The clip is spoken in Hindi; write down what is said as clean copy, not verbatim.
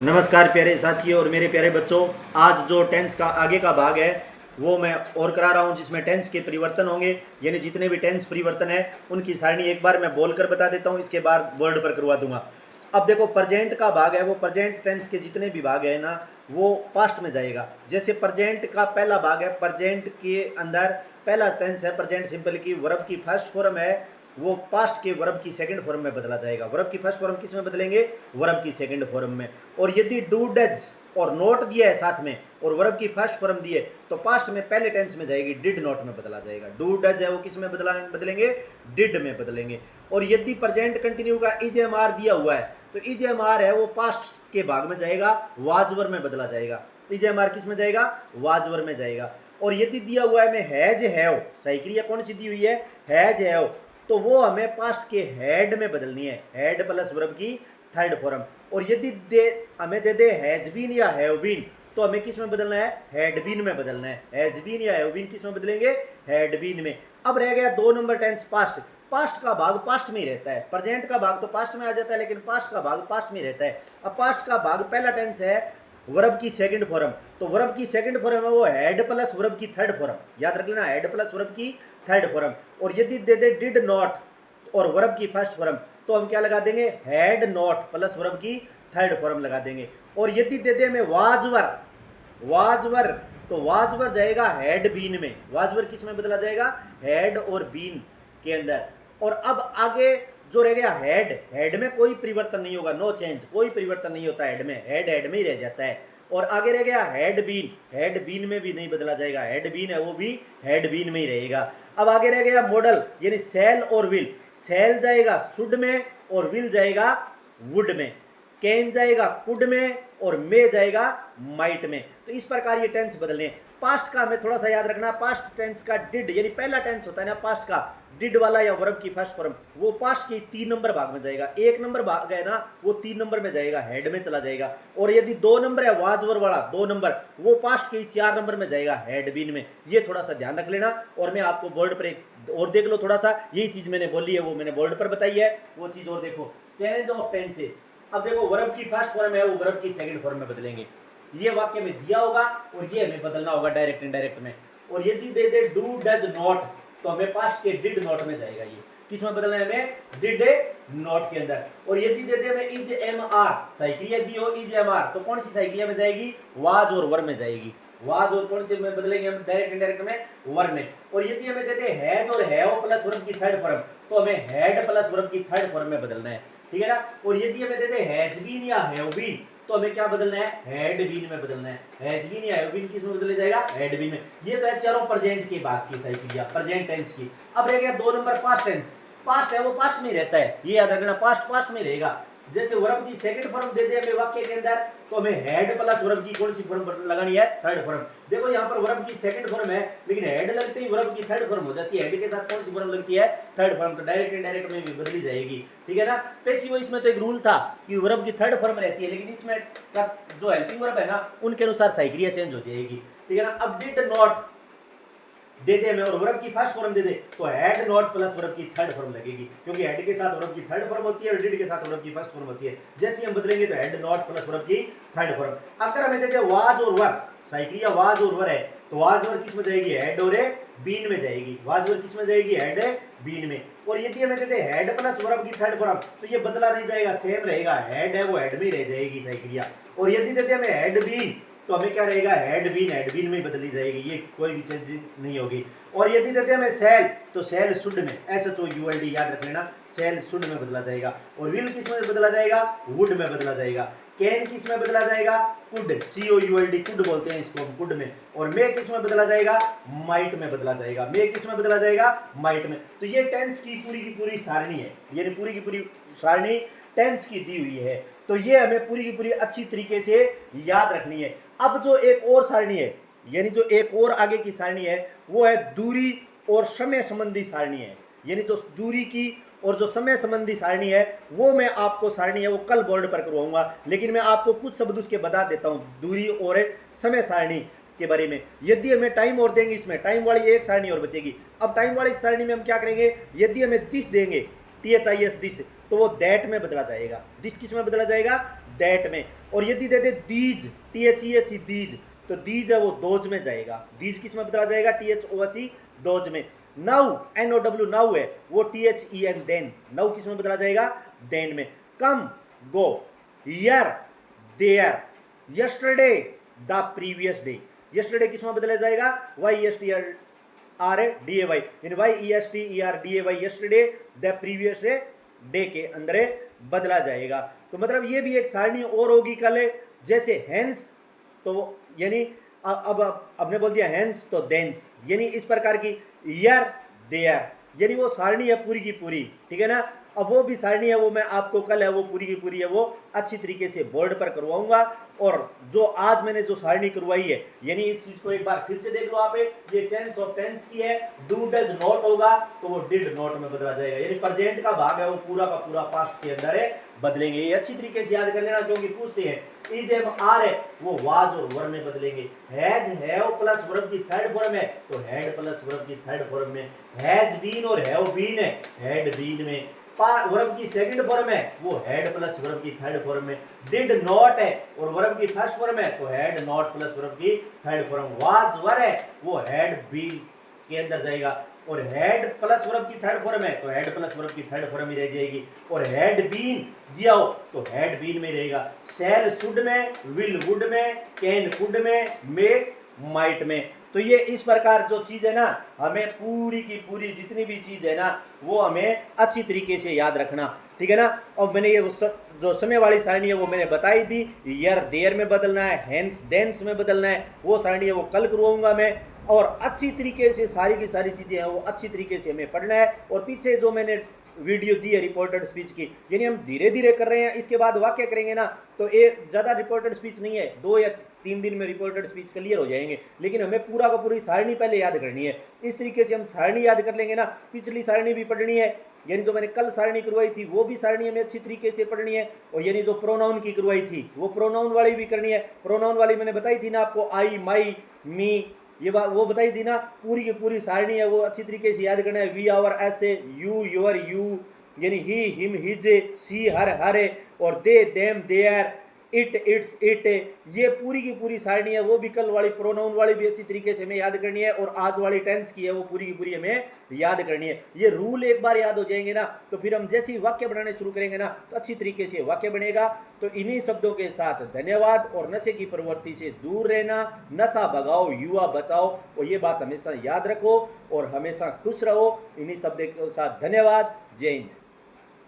नमस्कार प्यारे साथियों और मेरे प्यारे बच्चों। आज जो टेंस का आगे का भाग है वो मैं और करा रहा हूँ, जिसमें टेंस के परिवर्तन होंगे, यानी जितने भी टेंस परिवर्तन है उनकी सारणी एक बार मैं बोलकर बता देता हूँ, इसके बाद वर्ड पर करवा दूंगा। अब देखो, प्रेजेंट का भाग है वो प्रेजेंट टेंस के जितने भी भाग है ना वो पास्ट में जाएगा। जैसे प्रेजेंट का पहला भाग है, प्रेजेंट के अंदर पहला टेंस है प्रेजेंट सिंपल की, वर्ब की फर्स्ट फॉर्म है वो पास्ट के वर्ब की सेकंड फॉर्म में बदला जाएगा। वर्ब की फर्स्ट फॉर्म किस में बदलेंगे? वर्ब की सेकंड फॉर्म में। और यदि डू डज और नोट दिया है साथ में और वर्ब की फर्स्ट फॉर्म दिए तो पास्ट में पहले टेंस में जाएगी, डिड नॉट में बदला जाएगा। डू डज है वो किस में बदलेंगे? डिड में बदलेंगे। और यदि प्रेजेंट कंटिन्यू का इज एम आर दिया हुआ है तो इज एम आर है वो पास्ट के भाग में जाएगा, वाजवर में बदला जाएगा। इज एम आर किस में जाएगा? वाजवर में जाएगा। और यदि दिया हुआ है में हैज हैव, सही क्रिया कौन सी दी हुई है? हैज हैव, तो वो हमें पास्ट के हैड में बदलनी है, हैड प्लस वर्ब की थर्ड फॉर्म। और यदि हमें दे दे हैज बीन या हैव बीन तो हमें किस में बदलना है? हैड बीन में बदलना है। हैज बीन या हैव बीन किस में बदलेंगे? हैड बीन में। अब रह गया 2 नंबर टेंस पास्ट। पास्ट का भाग पास्ट में ही रहता है, प्रेजेंट का भाग तो पास्ट में आ जाता है लेकिन पास्ट का भाग पास्ट में ही रहता है। अब पास्ट का भाग पहला टेंस है वर्ब की सेकंड फॉर्म, तो वर्ब की सेकंड फॉर्म है वो हैड प्लस वर्ब की थर्ड फॉर्म, याद रख लेना, हैड प्लस वर्ब की थर्ड फॉर्म। और यदि दे दे डिड नॉट और वर्ब की फर्स्ट फॉर्म तो हम क्या लगा देंगे? हैड नॉट प्लस वर्ब की थर्ड फॉर्म लगा देंगे। और यदि दे दे में वाजवर, वाजवर तो वाजवर जाएगा हैड बीन में। वाजवर किस में बदला जाएगा? हैड और बीन के अंदर। और अब आगे जो रह गया हैड, हैड में कोई परिवर्तन नहीं होगा, नो चेंज, कोई परिवर्तन नहीं होता हैड में, हैड हैड में ही रह जाता है। और आगे रह गया हैड बीन, हैड बीन में भी नहीं बदला जाएगा, हैड बीन है वो भी हैड बीन में ही रहेगा। अब आगे रह गया मॉडल, यानी सेल और विल। सेल जाएगा शुड में और विल जाएगा वुड में, कैन जाएगा कुड में और मे जाएगा माइट में। तो इस प्रकार ये टेंस बदलने। पास्ट का हमें थोड़ा सा याद रखना, पास्ट टेंस का डिड, यानी पहला टेंस होता है ना पास्ट का, डिड वाला या वर्ब की फर्स्ट फॉर्म, वो पास्ट के 3 नंबर भाग में जाएगा। 1 नंबर भाग है ना वो 3 नंबर में जाएगा, हेड में चला जाएगा। और यदि 2 नंबर है वाजवर वाला 2 नंबर, वो पास्ट के 4 नंबर में जाएगा, हेड बीन में। ये थोड़ा सा ध्यान रख लेना। और मैं आपको बोर्ड पर एक और देख लो थोड़ा सा, यही चीज मैंने बोली है वो मैंने बोर्ड पर बताई है, वो चीज और देखो, चेंज ऑफ टेंसेज। अब देखो वर्ब की फर्स्ट फॉर्म है वो वर्ब की सेकंड फॉर्म में बदलेंगे। ये वाक्य में दिया होगा और ये हमें बदलना होगा डायरेक्ट इनडायरेक्ट में। और यदि दे दे डू डज नॉट तो हमें पास्ट के डिड नॉट में जाएगा। ये किस में बदलना है? हमें डिड नॉट के अंदर। और यदि दे दे हमें इज एम आर, सही क्रिया दी हो इज एम आर, तो कौन सी सही क्रिया में जाएगी? वाज और वर में जाएगी। वाज और कौन से में बदलेंगे हम? डायरेक्ट इनडायरेक्ट में वर में। और यदि हमें दे दे हैज और हैव प्लस वर्ब की थर्ड फॉर्म तो हमें हैड प्लस वर्ब की थर्ड फॉर्म में बदलना है, ठीक है ना। और यदि हमें दे दे हैज बीन या हैव बीन तो हमें क्या बदलना है? हैड बीन में बदलना है। हैज बीन या हैव बीन किस में बदले जाएगा? हैड बीन में। ये तो है चारों प्रेजेंट के भाग की सही क्रिया, प्रेजेंट टेंस की। अब रह गया 2 नंबर पास्ट टेंस। पास्ट है वो पास्ट में रहता है, ये याद रखना, पास्ट पास्ट में रहेगा। जैसे वर्ब की सेकंड फॉर्म दे दे हमें वाक्य के अंदर तो हमें हेड प्लस वर्ब की कौन सी फॉर्म लगानी है? Third form. देखो यहाँ पर वर्ब की सेकंड फॉर्म है लेकिन हेड लगते ही वर्ब की थर्ड फॉर्म हो जाती है, हेड के साथ कौन सी फॉर्म लगती है? Third form. तो डायरेक्ट इनडायरेक्ट में भी बदली जाएगी, ठीक है ना। पैसिव इसमें तो एक रूल था कि वर्ब की थर्ड फॉर्म रहती है, लेकिन इसमें जो हेल्पिंग वर्ब है ना उनके अनुसार सही क्रिया चेंज हो जाएगी, ठीक है ना। अब डिड नॉट दे दे हमें और वर्ब की फर्स्ट फॉर्म दे दे तो हैड नॉट प्लस वर्ब की थर्ड फॉर्म लगेगी, क्योंकि हेड के साथ वर्ब की थर्ड फॉर्म होती है और डिड के साथ वर्ब की फर्स्ट फॉर्म होती है। जैसे हम बदलेंगे तो हैड नॉट प्लस वर्ब की थर्ड फॉर्म। अगर हमें दे दे वाज और वर, सही क्रिया वाज और वर है तो वाज वर किस में जाएगी? हैड और बीन में जाएगी। वाज वर किस में जाएगी? हैड बीन में। और यदि हमें दे दे हैड प्लस वर्ब की थर्ड फॉर्म तो ये बदला नहीं जाएगा, सेम रहेगा, हैड है वो हैड में रह जाएगी सही क्रिया। और यदि दे दे हमें हैड बीन तो हमें क्या रहेगा? हैड बीन में बदली जाएगी, ये कोई भी चेंज नहीं होगी। और यदि देते हमें सेल तो सेल शुड में, SHOULD याद रख लेना, सेल शुड में बदला जाएगा। और विल किस में बदला जाएगा? वुड में बदला जाएगा। कैन किस में बदला जाएगा? कुड, COULD, कुड बोलते हैं इसको, कुड में। और मे किस में बदला जाएगा? माइट में बदला जाएगा। मे किस में बदला जाएगा? माइट में। तो ये टेंस की पूरी सारणी है, यानी पूरी की पूरी सारणी टेंस की दी हुई है। तो ये हमें पूरी की पूरी अच्छी तरीके से याद रखनी है। अब जो एक और सारणी है, यानी जो एक और आगे की सारणी है वो है दूरी और समय संबंधी सारणी है। यानी जो दूरी की और जो समय संबंधी सारणी है वो मैं आपको सारणी है वो कल बोर्ड पर करवाऊंगा, लेकिन मैं आपको कुछ शब्द उसके बता देता हूँ दूरी और समय सारणी के बारे में। यदि हमें टाइम और देंगे, इसमें टाइम वाली एक सारणी और बचेगी। अब टाइम वाली सारणी में हम क्या करेंगे? यदि हमें दिस देंगे, THIS दिस, तो वो दैट में बदला जाएगा। दिस किस में बदला जाएगा? दैट में। और यदि दे दे दीज, THEC दीज, तो दीज है वो दोज में जाएगा। दीज किस में बदला जाएगा? THOC दोज में। नाउ, NOW नाउ है वो THEN देन, नाउ किस में बदला जाएगा? देन में। Come, go, here, there, yesterday, the previous day, yesterday किस में बदला जाएगा? YESTERDAY, यानी YESTERDAY yesterday, the previous day के अंदर बदला जाएगा। तो मतलब ये भी एक सारणी और होगी कल, जैसे हेंस, तो यानी अब आपने बोल दिया हेंस तो देंस, यानी इस प्रकार की ईयर देयर, यानी वो सारणी है पूरी की पूरी, ठीक है ना। अब वो भी सारणी है वो मैं आपको कल है वो पूरी की पूरी है वो अच्छी तरीके से बोर्ड पर करवाऊंगा। और जो आज मैंने जो सारणी करवाई है, यानी इस चीज को एक बार फिर से देख लो आप, ये चेंज ऑफ टेंस की है। डू डज नॉट होगा तो वो डिड नॉट में बदला जाएगा, यानी प्रेजेंट का भाग है वो पूरा का पूरा पास्ट के अंदर है बदलेंगे। ये अच्छी तरीके से याद कर लेना, क्योंकि पूछते हैं। इज एम आर है वो वाज और वर में बदलेंगे। हैज हैव प्लस वर्ब की थर्ड फॉर्म है तो हैड प्लस वर्ब की थर्ड फॉर्म में। हैज बीन और हैव बीन है हैड बीन में। वर्ब की सेकंड फॉर्म है वो हैड प्लस वर्ब की थर्ड फॉर्म में। डिड नॉट है और वर्ब की फर्स्ट फॉर्म है तो हैड नॉट प्लस वर्ब की थर्ड फॉर्म। वाज वर है वो हैड बीन के अंदर जाएगा। और हैड प्लस वर्ब की थर्ड फॉर्म है तो हैड प्लस वर्ब की थर्ड फॉर्म में रह जाएगी। और हैड बीन दिया हो तो हैड बीन में रहेगा। शैल शुड में, विल वुड में, कैन कुड में, मे माइट में। तो ये इस प्रकार जो चीज है ना, हमें पूरी की पूरी जितनी भी चीज है ना वो हमें अच्छी तरीके से याद रखना, ठीक है ना। और मैंने ये जो समय वाली सारणी है वो मैंने बताई दी। यर देयर में बदलना है, हेंस देंस में बदलना है, वो सारणी है वो कल करवाऊंगा मैं। और अच्छी तरीके से सारी की सारी चीज़ें हैं वो अच्छी तरीके से हमें पढ़ना है। और पीछे जो मैंने वीडियो दी है रिपोर्टेड स्पीच की, यानी हम धीरे धीरे कर रहे हैं, इसके बाद वाक्य करेंगे ना तो एक ज़्यादा रिपोर्टेड स्पीच नहीं है, 2 या 3 दिन में रिपोर्टेड स्पीच क्लियर हो जाएंगे। लेकिन हमें पूरा का पूरी सारणी पहले याद करनी है। इस तरीके से हम सारणी याद कर लेंगे ना, पिछली सारणी भी पढ़नी है, यानी जो मैंने कल सारणी करवाई थी वो भी सारणी हमें अच्छी तरीके से पढ़नी है। और यानी जो प्रोनाउन की करवाई थी वो प्रोनाउन वाली भी करनी है। प्रोनाउन वाली मैंने बताई थी ना आपको, आई, माई, मी, ये बात वो बताई थी ना। पूरी की पूरी सारणी है वो अच्छी तरीके से याद करना है। We, our, us, you, your, you, यानी he, him, his, she, her, hers, और they, them, their, it, its, it, ये पूरी की पूरी सारणी है वो भी कल वाली प्रोनाउन वाली भी अच्छी तरीके से हमें याद करनी है। और आज वाली टेंस की है वो पूरी की पूरी हमें याद करनी है। ये रूल एक बार याद हो जाएंगे ना तो फिर हम जैसे ही वाक्य बनाने शुरू करेंगे ना तो अच्छी तरीके से वाक्य बनेगा। तो इन्हीं शब्दों के साथ धन्यवाद। और नशे की प्रवृत्ति से दूर रहना, नशा भगाओ, युवा बचाओ, और ये बात हमेशा याद रखो और हमेशा खुश रहो। इन्हीं शब्दों के साथ धन्यवाद। जय हिंद।